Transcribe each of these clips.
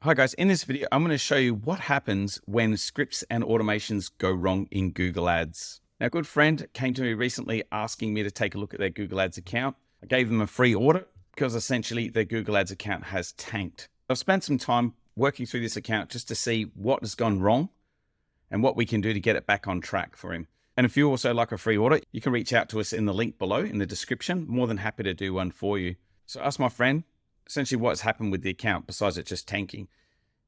Hi guys, in this video, I'm going to show you what happens when scripts and automations go wrong in Google Ads. Now, a good friend came to me recently asking me to take a look at their Google Ads account. I gave them a free audit because essentially their Google Ads account has tanked. I've spent some time working through this account just to see what has gone wrong and what we can do to get it back on track for him. And if you also like a free audit, you can reach out to us in the link below in the description. More than happy to do one for you. So I asked my friend essentially what's happened with the account besides it just tanking,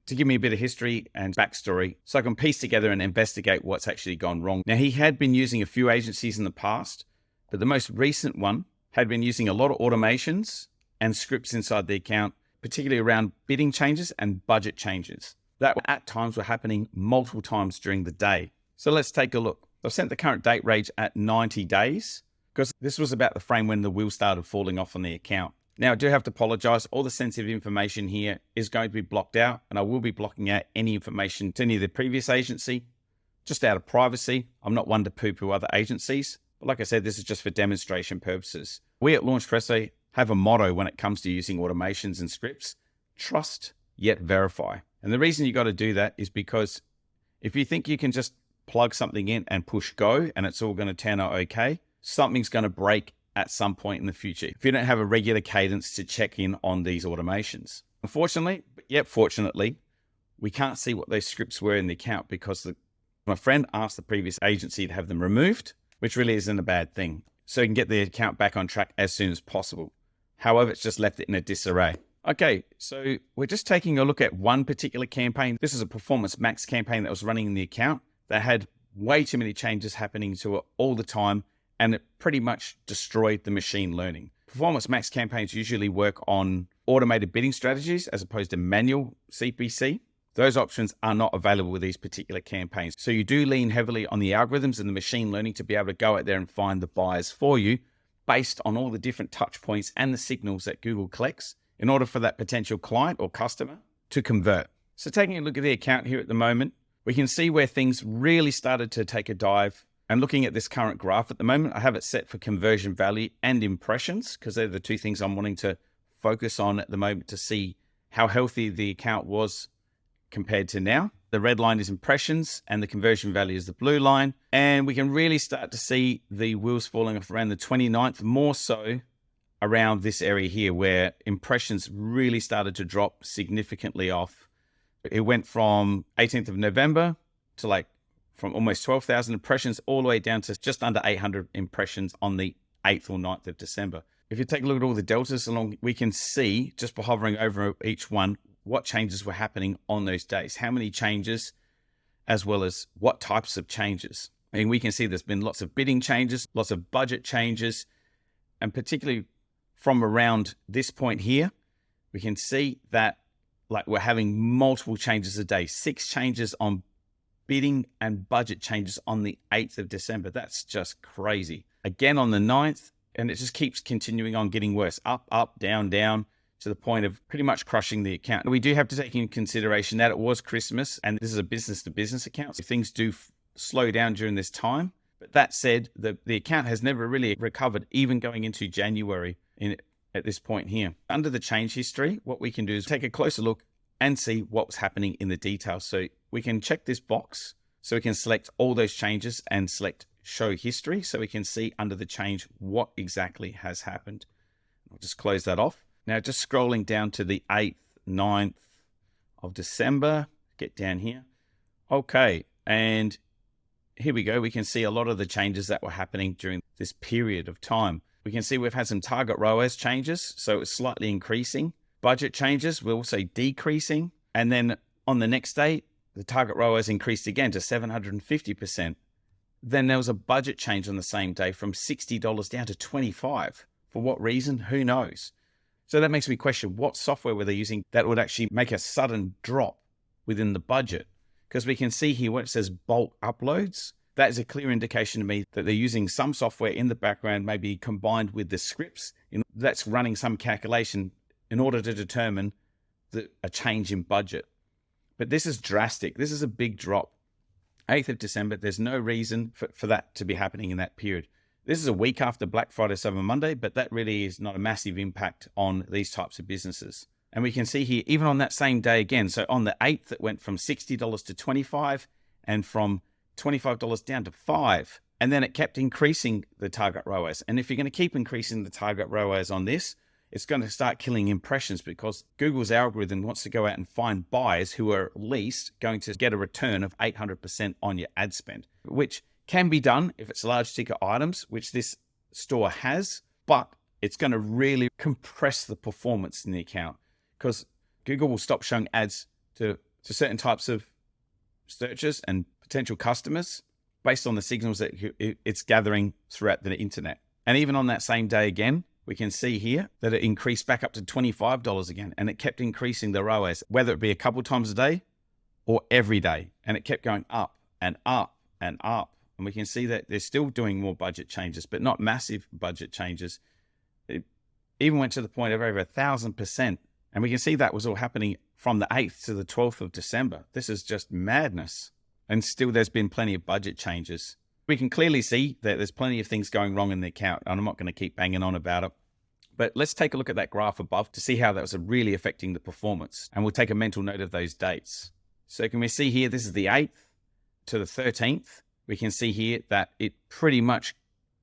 to give me a bit of history and backstory so I can piece together and investigate what's actually gone wrong. Now, he had been using a few agencies in the past, but the most recent one had been using a lot of automations and scripts inside the account, particularly around bidding changes and budget changes that at times were happening multiple times during the day. So let's take a look. I've sent the current date range at 90 days because this was about the frame when the wheels started falling off on the account. Now, I do have to apologize. All the sensitive information here is going to be blocked out, and I will be blocking out any information to any of the previous agency, just out of privacy. I'm not one to poo-poo other agencies, but like I said, this is just for demonstration purposes. We at Launchpresso have a motto when it comes to using automations and scripts: trust yet verify. And the reason you got to do that is because if you think you can just plug something in and push go and it's all going to turn out okay, something's going to break at some point in the future if you don't have a regular cadence to check in on these automations. Unfortunately, but yet fortunately, we can't see what those scripts were in the account because my friend asked the previous agency to have them removed, which really isn't a bad thing. So you can get the account back on track as soon as possible. However, it's just left it in a disarray. Okay, so we're just taking a look at one particular campaign. This is a Performance Max campaign that was running in the account that had way too many changes happening to it all the time, and it pretty much destroyed the machine learning. Performance Max campaigns usually work on automated bidding strategies as opposed to manual CPC. Those options are not available with these particular campaigns. So you do lean heavily on the algorithms and the machine learning to be able to go out there and find the buyers for you based on all the different touch points and the signals that Google collects in order for that potential client or customer to convert. So taking a look at the account here at the moment, we can see where things really started to take a dive. And looking at this current graph at the moment, I have it set for conversion value and impressions because they're the two things I'm wanting to focus on at the moment to see how healthy the account was compared to now. The red line is impressions and the conversion value is the blue line. And we can really start to see the wheels falling off around the 29th, more so around this area here where impressions really started to drop significantly off. It went from 18th of November to from almost 12,000 impressions all the way down to just under 800 impressions on the 8th or 9th of December. If you take a look at all the deltas along, we can see just by hovering over each one, what changes were happening on those days, how many changes, as well as what types of changes. And we can see there's been lots of bidding changes, lots of budget changes, and particularly from around this point here, we can see that we're having multiple changes a day, 6 changes on bidding and budget changes on the 8th of December. That's just crazy. Again on the 9th, and it just keeps continuing on getting worse. Up, up, down, down, to the point of pretty much crushing the account. We do have to take into consideration that it was Christmas, and this is a business-to-business account, so things do slow down during this time. But that said, the account has never really recovered, even going into January at this point here. Under the change history, what we can do is take a closer look and see what's happening in the details. So we can check this box so we can select all those changes and select show history so we can see under the change what exactly has happened. I'll just close that off. Now just scrolling down to the 8th, 9th of December, get down here. Okay, and here we go. We can see a lot of the changes that were happening during this period of time. We can see we've had some target ROAS changes, so it's slightly increasing. Budget changes were also decreasing. And then on the next day, the target ROAS increased again to 750%. Then there was a budget change on the same day from $60 down to $25. For what reason? Who knows? So that makes me question, what software were they using that would actually make a sudden drop within the budget? Because we can see here where it says bulk uploads. That is a clear indication to me that they're using some software in the background, maybe combined with the scripts, that's running some calculation in order to determine a change in budget. But this is drastic. This is a big drop. 8th of December, there's no reason for that to be happening in that period. This is a week after Black Friday, Cyber Monday, but that really is not a massive impact on these types of businesses. And we can see here, even on that same day again, so on the 8th, it went from $60 to $25 and from $25 down to $5. And then it kept increasing the target ROAS. And if you're going to keep increasing the target ROAS on this, it's going to start killing impressions because Google's algorithm wants to go out and find buyers who are at least going to get a return of 800% on your ad spend, which can be done if it's large ticket items, which this store has, but it's going to really compress the performance in the account because Google will stop showing ads to certain types of searchers and potential customers based on the signals that it's gathering throughout the internet. And even on that same day again, we can see here that it increased back up to $25 again, and it kept increasing the ROAS, whether it be a couple times a day or every day. And it kept going up and up and up. And we can see that they're still doing more budget changes, but not massive budget changes. It even went to the point of over 1,000%. And we can see that was all happening from the 8th to the 12th of December. This is just madness. And still there's been plenty of budget changes. We can clearly see that there's plenty of things going wrong in the account, and I'm not going to keep banging on about it. But let's take a look at that graph above to see how that was really affecting the performance. And we'll take a mental note of those dates. So can we see here, this is the 8th to the 13th. We can see here that it pretty much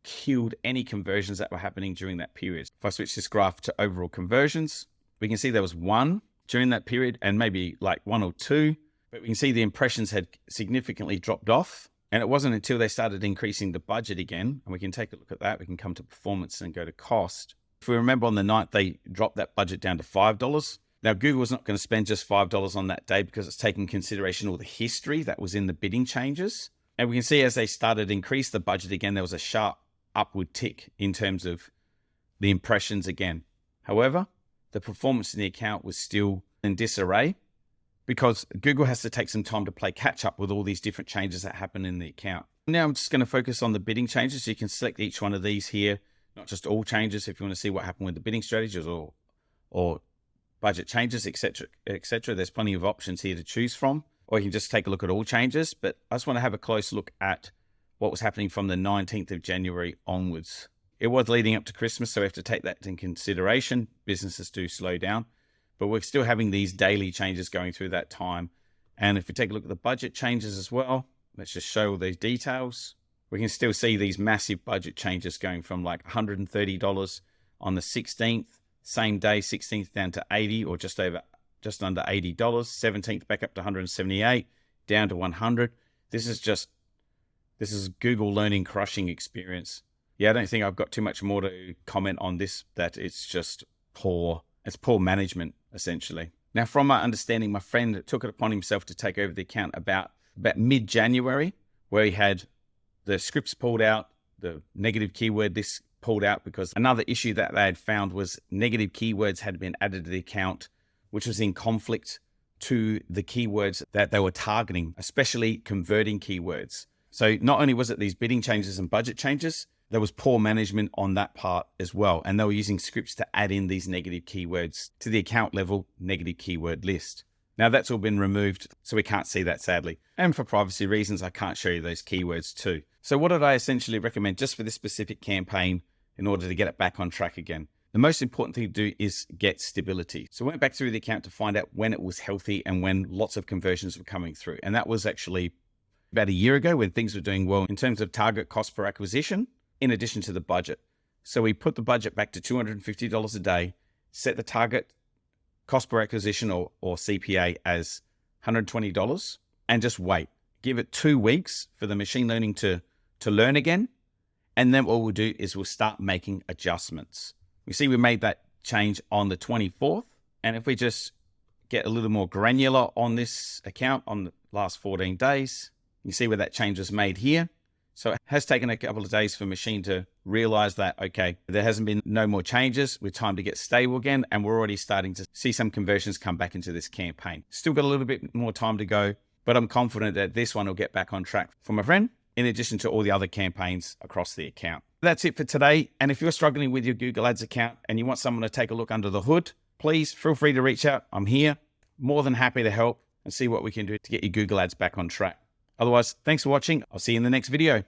killed any conversions that were happening during that period. If I switch this graph to overall conversions, we can see there was 1 during that period and maybe like 1 or 2. But we can see the impressions had significantly dropped off. And it wasn't until they started increasing the budget again, and we can take a look at that. We can come to performance and go to cost. If we remember on the 9th, they dropped that budget down to $5. Now, Google's not going to spend just $5 on that day because it's taking consideration all the history that was in the bidding changes. And we can see as they started to increase the budget again, there was a sharp upward tick in terms of the impressions again. However, the performance in the account was still in disarray, because Google has to take some time to play catch up with all these different changes that happen in the account. Now I'm just going to focus on the bidding changes. So you can select each one of these here, not just all changes. If you want to see what happened with the bidding strategies or budget changes, etc., etc. There's plenty of options here to choose from, or you can just take a look at all changes. But I just want to have a close look at what was happening from the 19th of January onwards. It was leading up to Christmas, so we have to take that into consideration. Businesses do slow down. But we're still having these daily changes going through that time. And if we take a look at the budget changes as well, let's just show all these details. We can still see these massive budget changes going from like $130 on the 16th, same day, 16th down to 80 or just under $80, 17th back up to 178, down to 100. This is Google learning crushing experience. Yeah, I don't think I've got too much more to comment on this, that it's just poor. It's poor management, essentially. Now, from my understanding, my friend took it upon himself to take over the account about mid-January, where he had the scripts pulled out, the negative keyword list pulled out, because another issue that they had found was negative keywords had been added to the account, which was in conflict to the keywords that they were targeting, especially converting keywords. So not only was it these bidding changes and budget changes, there was poor management on that part as well. And they were using scripts to add in these negative keywords to the account level negative keyword list. Now that's all been removed, so we can't see that, sadly. And for privacy reasons, I can't show you those keywords too. So what did I essentially recommend just for this specific campaign in order to get it back on track again? The most important thing to do is get stability. So I went back through the account to find out when it was healthy and when lots of conversions were coming through. And that was actually about a year ago when things were doing well in terms of target cost per acquisition, in addition to the budget. So we put the budget back to $250 a day, set the target cost per acquisition or CPA as $120, and just wait. Give it 2 weeks for the machine learning to learn again. And then what we'll do is we'll start making adjustments. We see we made that change on the 24th. And if we just get a little more granular on this account on the last 14 days, you see where that change was made here. So it has taken a couple of days for machine to realize that, okay, there hasn't been no more changes. We're time to get stable again. And we're already starting to see some conversions come back into this campaign. Still got a little bit more time to go, but I'm confident that this one will get back on track for my friend, in addition to all the other campaigns across the account. That's it for today. And if you're struggling with your Google Ads account and you want someone to take a look under the hood, please feel free to reach out. I'm here, more than happy to help and see what we can do to get your Google Ads back on track. Otherwise, thanks for watching. I'll see you in the next video.